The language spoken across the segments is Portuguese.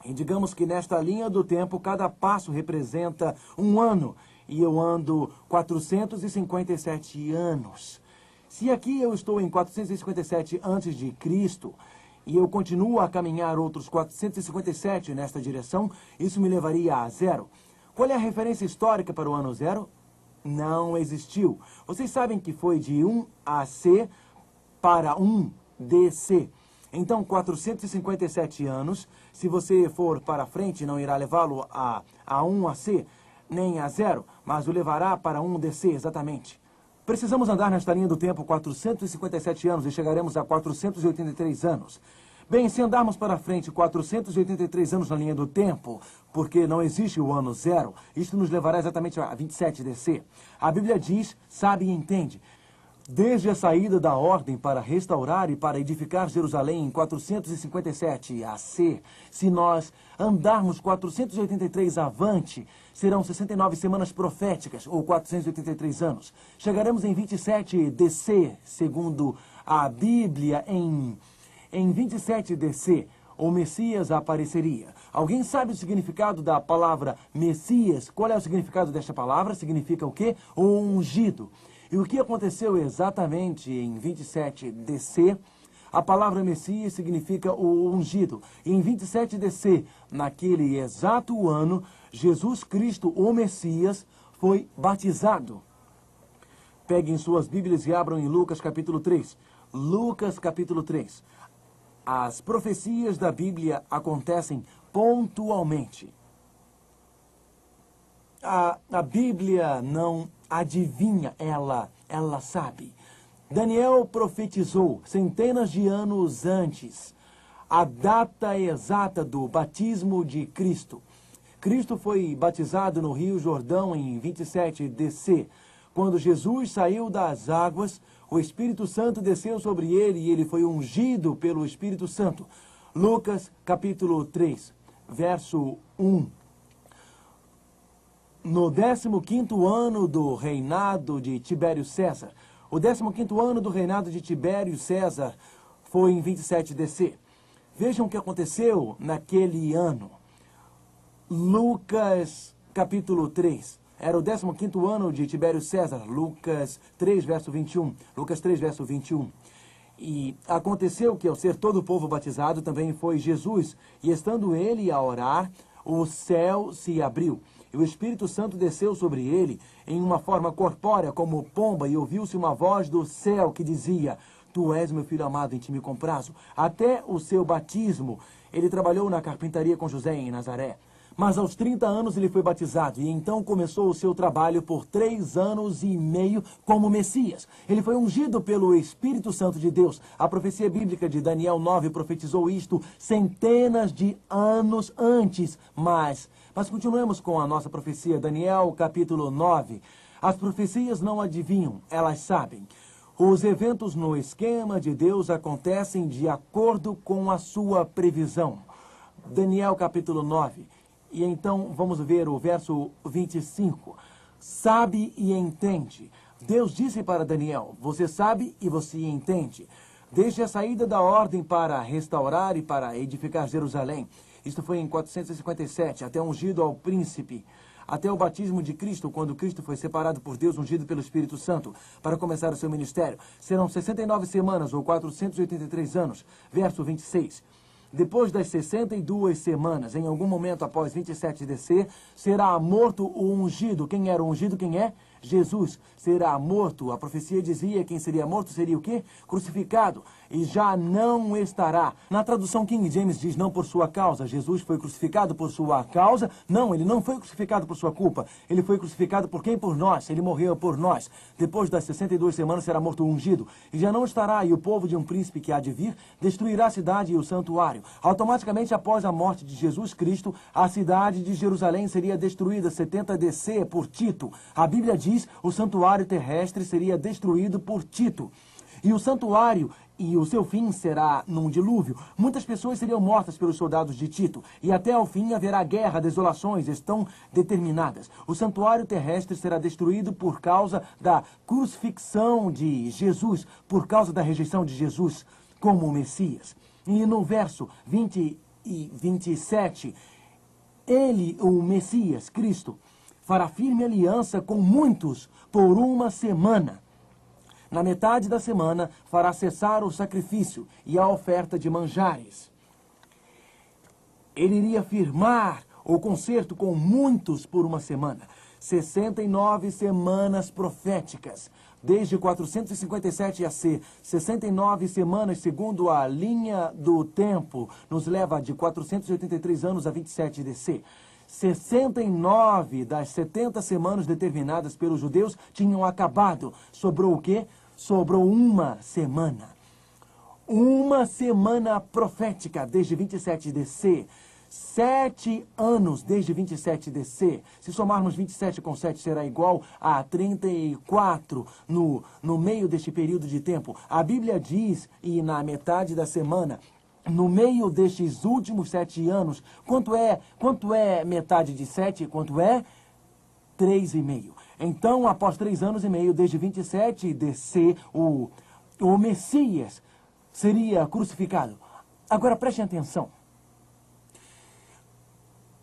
E digamos que nesta linha do tempo, cada passo representa um ano. E eu ando 457 anos. Se aqui eu estou em 457 antes de Cristo, e eu continuo a caminhar outros 457 nesta direção, isso me levaria a zero. Qual é a referência histórica para o ano zero? Não existiu. Vocês sabem que foi de 1 AC para 1 DC. Então, 457 anos, se você for para frente, não irá levá-lo a 1 AC, nem a 0, mas o levará para 1 DC, exatamente. Precisamos andar nesta linha do tempo 457 anos e chegaremos a 483 anos. Bem, se andarmos para frente 483 anos na linha do tempo, porque não existe o ano zero, isto nos levará exatamente a 27 DC. A Bíblia diz, sabe e entende. Desde a saída da ordem para restaurar e para edificar Jerusalém em 457 AC, se nós andarmos 483 avante, serão 69 semanas proféticas, ou 483 anos. Chegaremos em 27 DC, segundo a Bíblia, em 27 DC, o Messias apareceria. Alguém sabe o significado da palavra Messias? Qual é o significado desta palavra? Significa o quê? O ungido. E o que aconteceu exatamente em 27 DC? A palavra Messias significa o ungido. E em 27 DC, naquele exato ano, Jesus Cristo, o Messias, foi batizado. Peguem suas Bíblias e abram em Lucas capítulo 3. Lucas capítulo 3. As profecias da Bíblia acontecem pontualmente. A Bíblia não adivinha, ela sabe. Daniel profetizou centenas de anos antes a data exata do batismo de Cristo. Cristo foi batizado no Rio Jordão em 27 DC. Quando Jesus saiu das águas, o Espírito Santo desceu sobre ele e ele foi ungido pelo Espírito Santo. Lucas capítulo 3, verso 1. No 15º ano do reinado de Tibério César. O 15º ano do reinado de Tibério César foi em 27 DC. Vejam o que aconteceu naquele ano. Lucas capítulo 3. Era o 15º ano de Tibério César. Lucas 3, verso 21. Lucas 3, verso 21. E aconteceu que, ao ser todo o povo batizado, também foi Jesus. E estando ele a orar, o céu se abriu. E o Espírito Santo desceu sobre ele em uma forma corpórea como pomba, e ouviu-se uma voz do céu que dizia: Tu és meu filho amado, em ti me comprazo. Até o seu batismo, ele trabalhou na carpintaria com José em Nazaré. Mas aos 30 anos ele foi batizado, e então começou o seu trabalho por 3 anos e meio como Messias. Ele foi ungido pelo Espírito Santo de Deus. A profecia bíblica de Daniel 9 profetizou isto centenas de anos antes. Mas continuemos com a nossa profecia, Daniel capítulo 9. As profecias não adivinham, elas sabem. Os eventos no esquema de Deus acontecem de acordo com a sua previsão. Daniel capítulo 9. E então vamos ver o verso 25. Sabe e entende. Deus disse para Daniel: você sabe e você entende. Desde a saída da ordem para restaurar e para edificar Jerusalém. Isto foi em 457, até ungido ao príncipe. Até o batismo de Cristo, quando Cristo foi separado por Deus, ungido pelo Espírito Santo, para começar o seu ministério. Serão 69 semanas, ou 483 anos. Verso 26. Depois das 62 semanas, em algum momento após 27 DC, será morto o ungido. Quem era o ungido? Quem é? Jesus será morto. A profecia dizia quem seria morto seria o quê? Crucificado. E já não estará. Na tradução King James diz não por sua causa. Jesus foi crucificado por sua causa. Não, ele não foi crucificado por sua culpa. Ele foi crucificado por quem? Por nós. Ele morreu por nós. Depois das 62 semanas será morto o ungido. E já não estará. E o povo de um príncipe que há de vir destruirá a cidade e o santuário. Automaticamente após a morte de Jesus Cristo, a cidade de Jerusalém seria destruída 70 DC por Tito. A Bíblia diz o santuário terrestre seria destruído por Tito. E o santuário e o seu fim será num dilúvio. Muitas pessoas seriam mortas pelos soldados de Tito. E até ao fim haverá guerra, desolações estão determinadas. O santuário terrestre será destruído por causa da crucifixão de Jesus, por causa da rejeição de Jesus como o Messias. E no verso 28, e 27, ele, o Messias, Cristo, fará firme aliança com muitos por uma semana. Na metade da semana, fará cessar o sacrifício e a oferta de manjares. Ele iria firmar o concerto com muitos por uma semana. 69 semanas proféticas. Desde 457 AC, 69 semanas, segundo a linha do tempo, nos leva de 483 anos a 27 DC. 69 das 70 semanas determinadas pelos judeus tinham acabado. Sobrou o quê? Sobrou uma semana. Uma semana profética desde 27 DC. 7 anos desde 27 DC. Se somarmos 27 com 7 será igual a 34 no meio deste período de tempo. A Bíblia diz, e na metade da semana, no meio destes últimos 7 anos, quanto é metade de 7? Quanto é? 3,5. Então, após 3 anos e meio, desde 27 DC, o Messias seria crucificado. Agora, prestem atenção.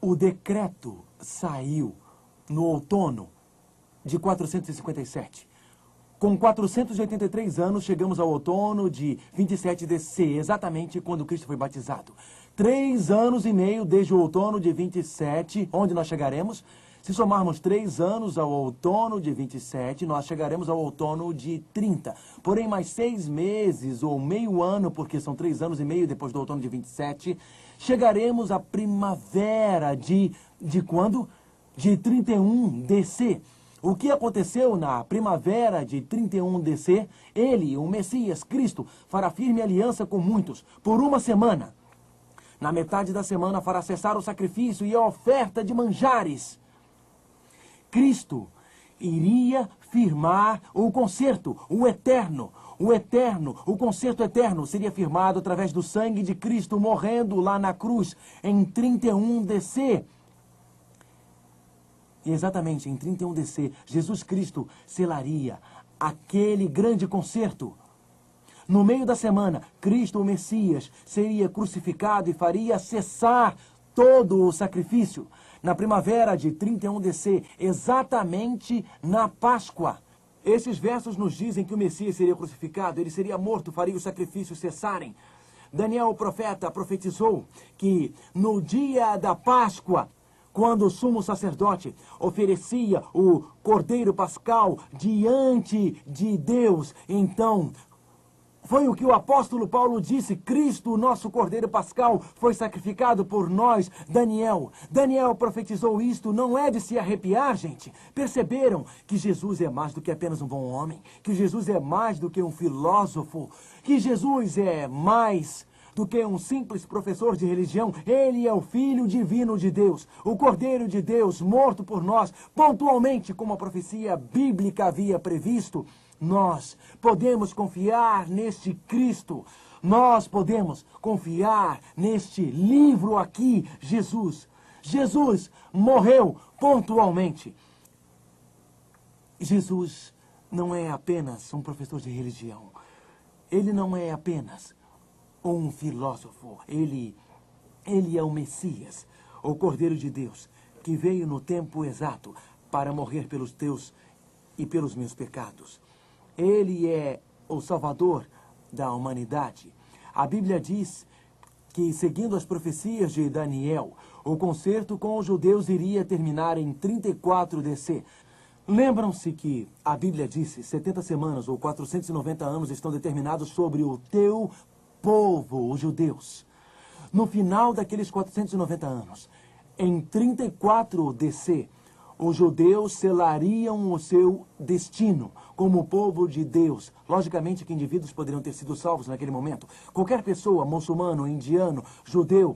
O decreto saiu no outono de 457. Com 483 anos, chegamos ao outono de 27 DC, exatamente quando Cristo foi batizado. 3 anos e meio desde o outono de 27, onde nós chegaremos? Se somarmos 3 anos ao outono de 27, nós chegaremos ao outono de 30. Porém, mais 6 meses ou meio ano, porque são 3 anos e meio depois do outono de 27, chegaremos à primavera de quando? De 31 DC. O que aconteceu na primavera de 31 DC? Ele, o Messias, Cristo, fará firme aliança com muitos por uma semana. Na metade da semana fará cessar o sacrifício e a oferta de manjares. Cristo iria firmar o concerto, o concerto eterno seria firmado através do sangue de Cristo morrendo lá na cruz em 31 DC. E exatamente em 31 DC, Jesus Cristo selaria aquele grande concerto. No meio da semana, Cristo, o Messias, seria crucificado e faria cessar todo o sacrifício. Na primavera de 31 DC, exatamente na Páscoa. Esses versos nos dizem que o Messias seria crucificado, ele seria morto, faria os sacrifícios cessarem. Daniel, o profeta, profetizou que no dia da Páscoa, quando o sumo sacerdote oferecia o cordeiro pascal diante de Deus, então foi o que o apóstolo Paulo disse: Cristo, o nosso cordeiro pascal, foi sacrificado por nós. Daniel profetizou isto, não é de se arrepiar, gente. Perceberam que Jesus é mais do que apenas um bom homem, que Jesus é mais do que um filósofo, que Jesus é mais do que um simples professor de religião. Ele é o Filho divino de Deus, o Cordeiro de Deus, morto por nós, pontualmente como a profecia bíblica havia previsto. Nós podemos confiar neste Cristo, nós podemos confiar neste livro aqui, Jesus. Jesus morreu pontualmente. Jesus não é apenas um professor de religião, ele não é apenas um filósofo, ele é o Messias, o Cordeiro de Deus, que veio no tempo exato para morrer pelos teus e pelos meus pecados. Ele é o Salvador da humanidade. A Bíblia diz que, seguindo as profecias de Daniel, o concerto com os judeus iria terminar em 34 DC. Lembram-se que a Bíblia disse 70 semanas ou 490 anos estão determinados sobre o teu povo, os judeus. No final daqueles 490 anos, em 34 DC, os judeus selariam o seu destino como povo de Deus. Logicamente que indivíduos poderiam ter sido salvos naquele momento. Qualquer pessoa, muçulmano, indiano, judeu,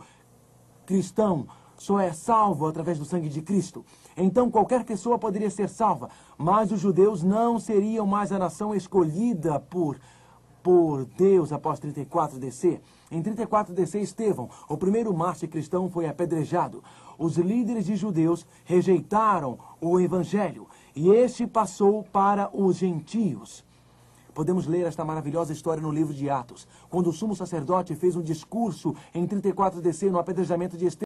cristão, só é salvo através do sangue de Cristo. Então qualquer pessoa poderia ser salva, mas os judeus não seriam mais a nação escolhida por Deus após 34 DC. Em 34 DC, Estevão, o primeiro mártir cristão, foi apedrejado. Os líderes de judeus rejeitaram o evangelho e este passou para os gentios. Podemos ler esta maravilhosa história no livro de Atos, quando o sumo sacerdote fez um discurso em 34 DC no apedrejamento de Estevão.